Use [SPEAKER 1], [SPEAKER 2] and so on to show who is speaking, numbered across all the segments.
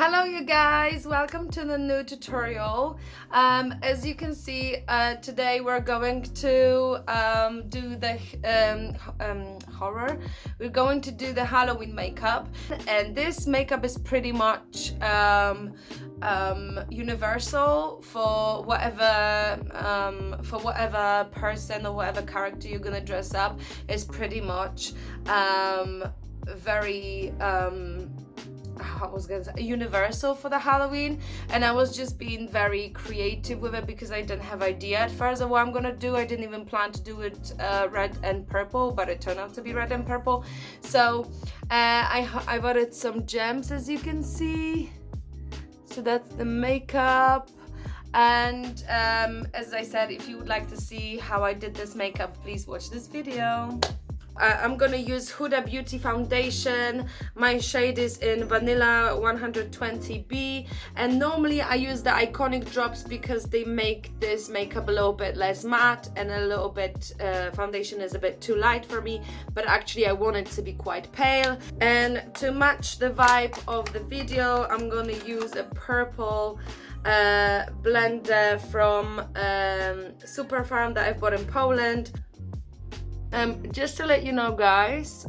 [SPEAKER 1] Hello you guys, welcome to the new tutorial. As you can see, today we're going to do the horror. We're going to do the Halloween makeup, and this makeup is pretty much universal for whatever person or whatever character you're gonna dress up. It's pretty much very I was gonna say universal for the Halloween, and I was just being very creative with it because I didn't have idea at first of what I'm gonna do. I didn't even plan to do it red and purple, but it turned out to be red and purple. So I bought some gems, as you can see. So that's the makeup. And as I said, if you would like to see how I did this makeup, please watch this video. I'm gonna use Huda Beauty foundation. My shade is in Vanilla 120B, and normally I use the Iconic drops because they make this makeup a little bit less matte and a little bit foundation is a bit too light for me, but actually I want it to be quite pale. And to match the vibe of the video, I'm gonna use a purple blender from Superfarm that I've bought in Poland. Just to let you know, guys,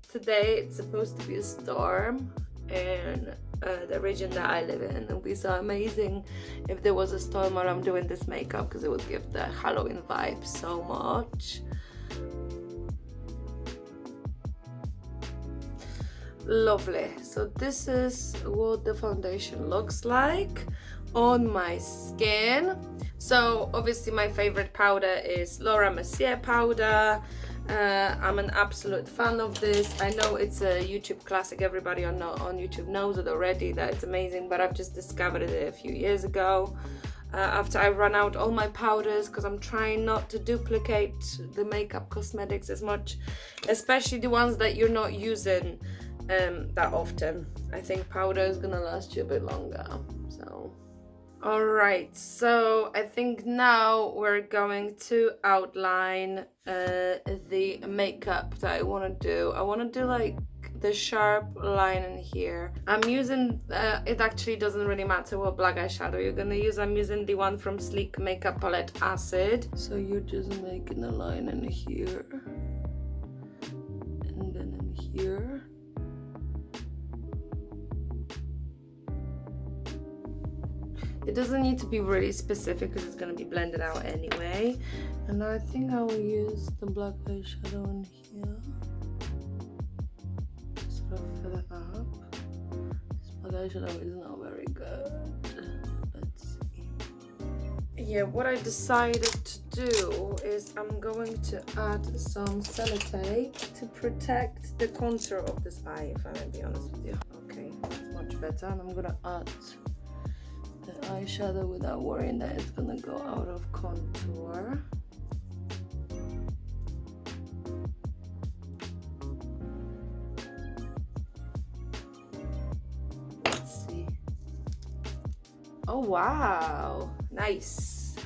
[SPEAKER 1] today it's supposed to be a storm in the region that I live in. It would be so amazing if there was a storm while I'm doing this makeup, because it would give the Halloween vibe so much. Lovely. So this is what the foundation looks like on my skin. So obviously my favorite powder is Laura Mercier powder. I'm an absolute fan of this. I know it's a YouTube classic, everybody on YouTube knows it already, that it's amazing, but I've just discovered it a few years ago after I run out all my powders, because I'm trying not to duplicate the makeup cosmetics as much, especially the ones that you're not using that often. I think powder is gonna last you a bit longer. So alright, so I think now we're going to outline the makeup that I want to do. I want to do like the sharp line in here. I'm using, it actually doesn't really matter what black eyeshadow you're gonna use. I'm using the one from Sleek Makeup Palette Acid. So you're just making a line in here and then in here. It doesn't need to be really specific because it's going to be blended out anyway. And I think I will use the black eyeshadow in here. Sort of fill it up. This black eyeshadow is not very good. Let's see. Yeah, what I decided to do is I'm going to add some sellotape to protect the contour of this eye, if I'm going to be honest with you. Okay, that's much better. And I'm going to add the eyeshadow without worrying that it's gonna go out of contour. Let's see. Oh wow, nice,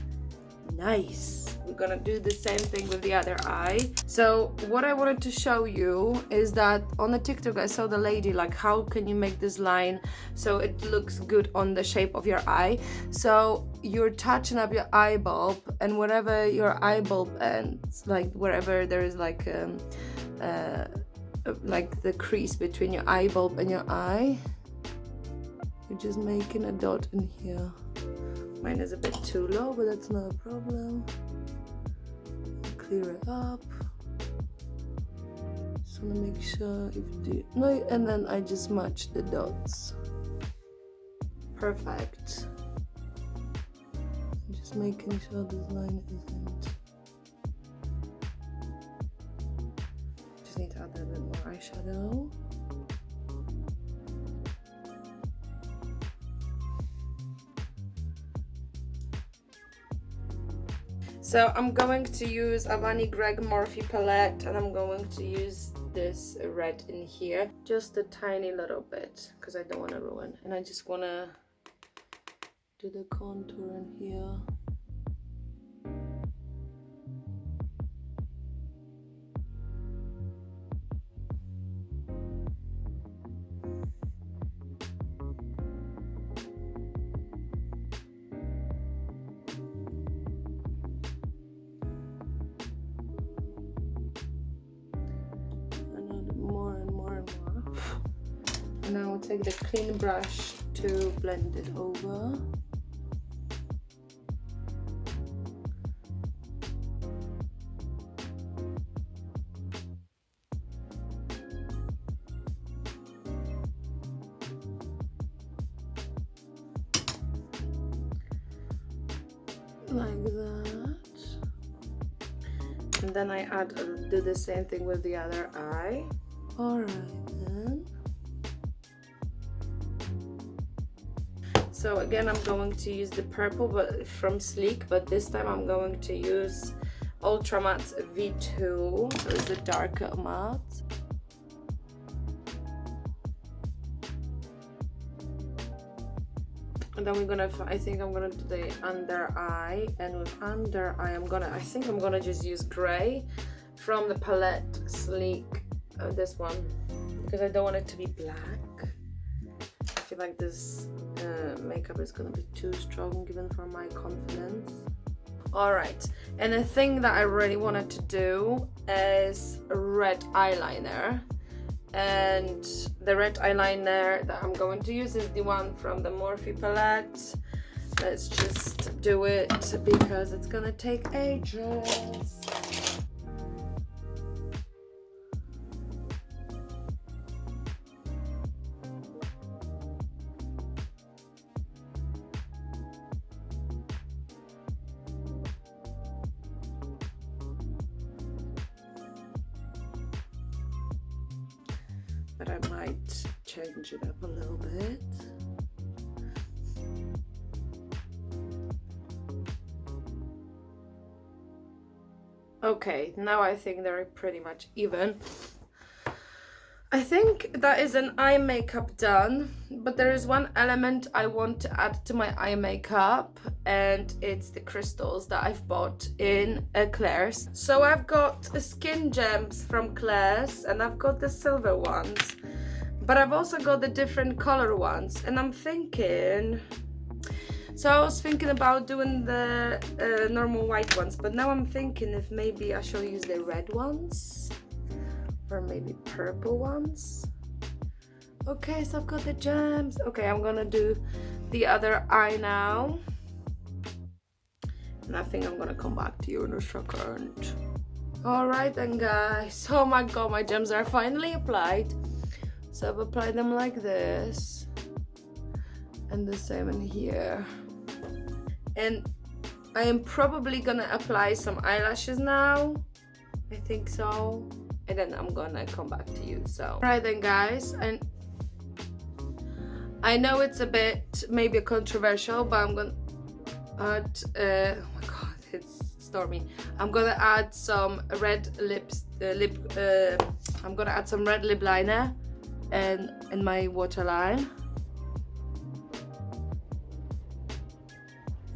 [SPEAKER 1] nice. We're gonna do the same thing with the other eye. So what I wanted to show you is that on the TikTok I saw the lady like, how can you make this line so it looks good on the shape of your eye? So you're touching up your eye bulb, and wherever your eye bulb ends, like wherever there is like the crease between your eye bulb and your eye, you're just making a dot in here. Mine is a bit too low, but that's not a problem. Clear it up. Just wanna make sure if you do no, and then I just match the dots. Perfect. I'm just making sure this line isn't. Just need to add a bit more eyeshadow. So I'm going to use Avani Greg Morphe palette, and I'm going to use this red in here, just a tiny little bit because I don't want to ruin, and I just want to do the contour in here. Now take the clean brush to blend it over. Like that. And then I do the same thing with the other eye. Alright then. So again, I'm going to use the purple but from Sleek, but this time I'm going to use Ultra Matte V2, so it's a darker matte. And then I think I'm gonna do the under eye, and with under eye I think I'm gonna just use gray from the palette Sleek, this one, because I don't want it to be black. I feel like this makeup is gonna be too strong even for my confidence. Alright, and the thing that I really wanted to do is red eyeliner. And the red eyeliner that I'm going to use is the one from the Morphe palette. Let's just do it because it's gonna take ages. But I might change it up a little bit. Okay, now I think they're pretty much even. I think that is an eye makeup done, but there is one element I want to add to my eye makeup, and it's the crystals that I've bought in Claire's. So I've got skin gems from Claire's, and I've got the silver ones, but I've also got the different color ones, and I'm thinking, so I was thinking about doing the normal white ones, but now I'm thinking if maybe I should use the red ones or maybe purple ones. Okay, so I've got the gems. Okay, I'm gonna do the other eye now, and I think I'm gonna come back to you in a second. All right then, guys. Oh my god, my gems are finally applied. So I've applied them like this, and the same in here. And I am probably gonna apply some eyelashes now. I think so. And then I'm gonna come back to you. So alright then, guys, and I know it's a bit maybe controversial, but I'm gonna add oh my god, it's stormy. I'm gonna add some red I'm gonna add some red lip liner and in my waterline.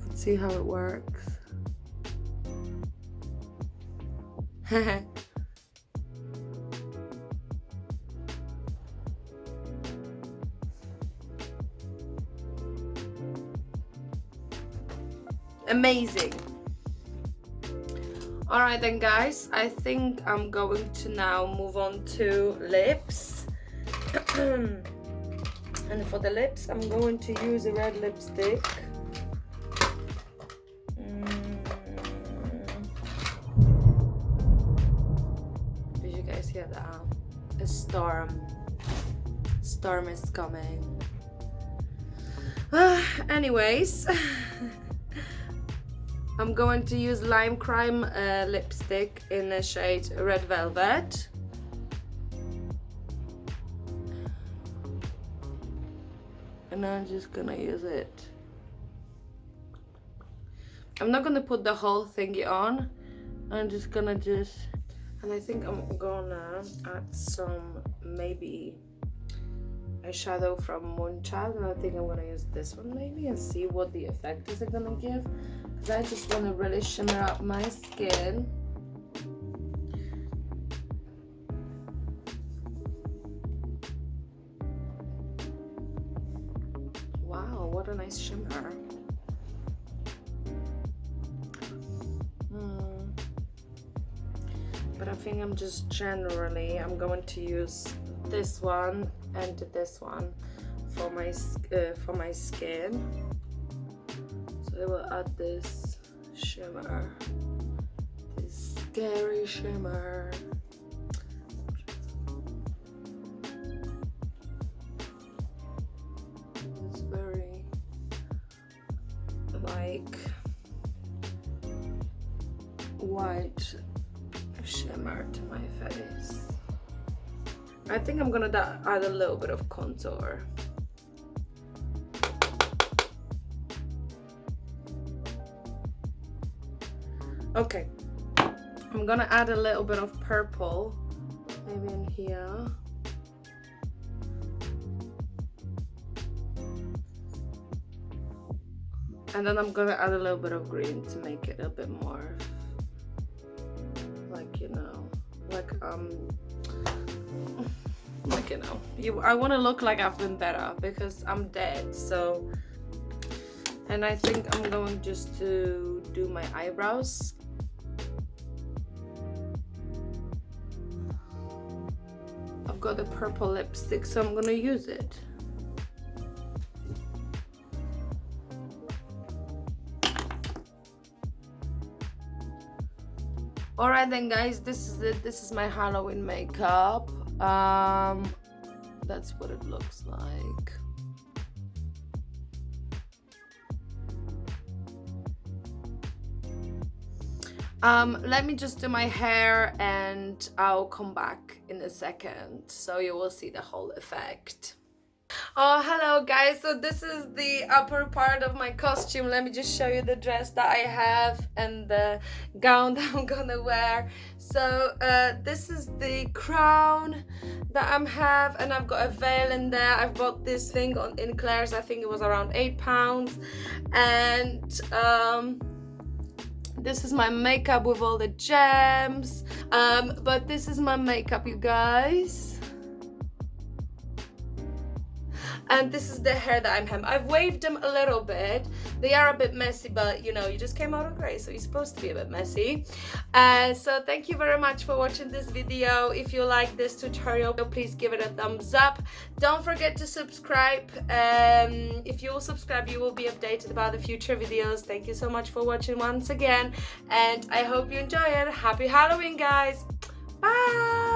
[SPEAKER 1] Let's see how it works. Amazing. All right then, guys, I think I'm going to now move on to lips. And for the lips, I'm going to use a red lipstick. Did you guys hear that? A storm is coming. Anyways, I'm going to use Lime Crime lipstick in the shade Red Velvet. And I'm just gonna use it. I'm not gonna put the whole thingy on. I'm just gonna and I think I'm gonna add some maybe eyeshadow from Moonchild, and I think I'm gonna use this one maybe and see what the effect is it gonna give, because I just want to really shimmer up my skin. Wow, what a nice shimmer. But I think I'm going to use this one and this one for my skin. So I will add this shimmer, this scary shimmer. It's very like white shimmer to my face. I think I'm gonna add a little bit of contour. Okay, I'm gonna add a little bit of purple, maybe in here. And then I'm gonna add a little bit of green to make it a bit more like, you know, like you know, I want to look like I've been better because I'm dead. So, and I think I'm going just to do my eyebrows. I've got the purple lipstick, so I'm gonna use it. Alright then guys, this is it. This is my Halloween makeup. That's what it looks like. Let me just do my hair and I'll come back in a second so you will see the whole effect. Oh, hello guys, so this is the upper part of my costume. Let me just show you the dress that I have and the gown that I'm gonna wear. So this is the crown that I have, and I've got a veil in there. I've bought this thing in Claire's. I think it was around £8. And this is my makeup with all the gems. But this is my makeup, you guys. And this is the hair that I'm having. I've waved them a little bit. They are a bit messy, but you know, you just came out of grey, so you're supposed to be a bit messy. So thank you very much for watching this video. If you like this tutorial, please give it a thumbs up. Don't forget to subscribe. If you will subscribe, you will be updated about the future videos. Thank you so much for watching once again, and I hope you enjoy it. Happy Halloween, guys. Bye.